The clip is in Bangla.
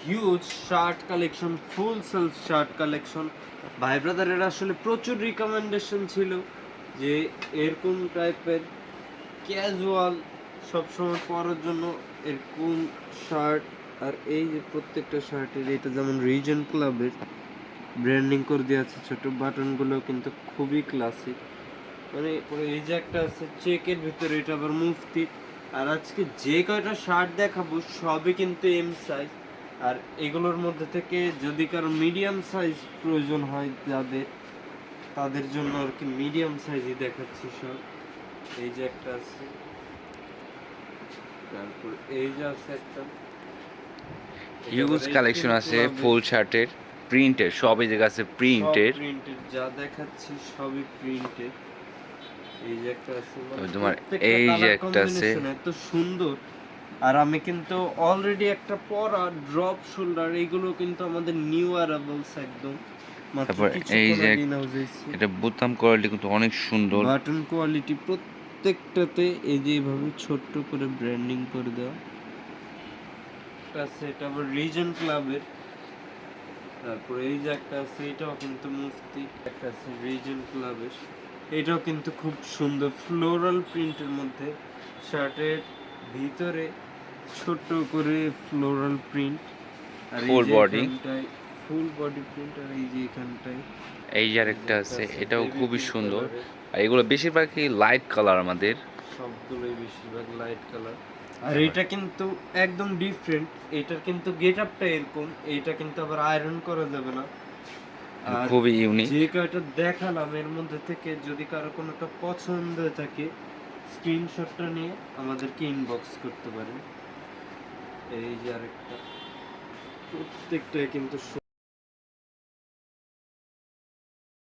হিউজ শার্ট কালেকশন, ফুল সেলফ শার্ট কালেকশন। ভাই ব্রাদারের আসলে প্রচুর রিকমেন্ডেশন ছিল যে এরকম টাইপের ক্যাজুয়াল সবসময় পরার জন্য এরকম শার্ট। আর এই যে প্রত্যেকটা শার্টের এটা যেমন রিজন ক্লাবের ব্র্যান্ডিং করে দেওয়া আছে, ছোট বাটনগুলো কিন্তু খুবই ক্লাসিক। মানে এই যে একটা আছে চেকের ভিতরে, এটা আবার মুফতি। আর আজকে যে কয়টা শার্ট দেখাবো সবই কিন্তু এম সাইজ। আর এগুলোর মধ্যে থেকে যদি কারো মিডিয়াম সাইজ প্রয়োজন হয় তাদের জন্য আর কি মিডিয়াম সাইজই দেখাচ্ছি সব। এই যে একটা আছে, তারপর এই যে আছে একটা হিউজ কালেকশন আছে ফুল শার্টের, প্রিন্টের, সবই জায়গা আছে প্রিন্টের। যা দেখাচ্ছি সবই প্রিন্টের। এই যে একটা আছে, তোমার এই যে একটা আছে এত সুন্দর। আর আমি কিন্তু অলরেডি একটা পরা ড্রপ শোল্ডার, এগুলো কিন্তু আমাদের নিউ অ্যারাইভালস একদম। তারপর এই যে এটা বোতাম কোয়ালিটি কিন্তু অনেক সুন্দর, বাটন কোয়ালিটি প্রত্যেকটাতে এই যে এইভাবে ছোট্ট করে ব্র্যান্ডিং করে দেওয়া আছে। এটা আবার রিজন ক্লাবের। তারপরে এই যে একটা আছে, এটাও কিন্তু মুফতি। একটা আছে রিজন ক্লাবের, এটাও কিন্তু খুব সুন্দর ফ্লোরাল প্রিন্টের মধ্যে। শার্টের ভিতরে ছোট করে ফ্লোরাল প্রিন্ট, আর এই ফুল যে বডি, ফুল বডি প্রিন্ট। আর এই যে এখানটায় এই যে আরেকটা আছে, এটাও খুবই সুন্দর। আর এগুলো বেশিরভাগই লাইট কালার, আমাদের সবগুলোই বেশিরভাগ লাইট কালার। আর এটা কিন্তু একদম ডিফারেন্ট, এটার কিন্তু গেট আপটা এরকম। এটা কিন্তু আবার আয়রন করা যাবে না। আর খুবই ইউনিক। যে কয়টা দেখালাম এর মধ্যে থেকে যদি কারো কোনোটা পছন্দ থাকে, স্ক্রিনশটটা নিয়ে আমাদেরকে ইনবক্স করতে পারেন। এই যে আরেকটা, প্রত্যেকটাই কিন্তু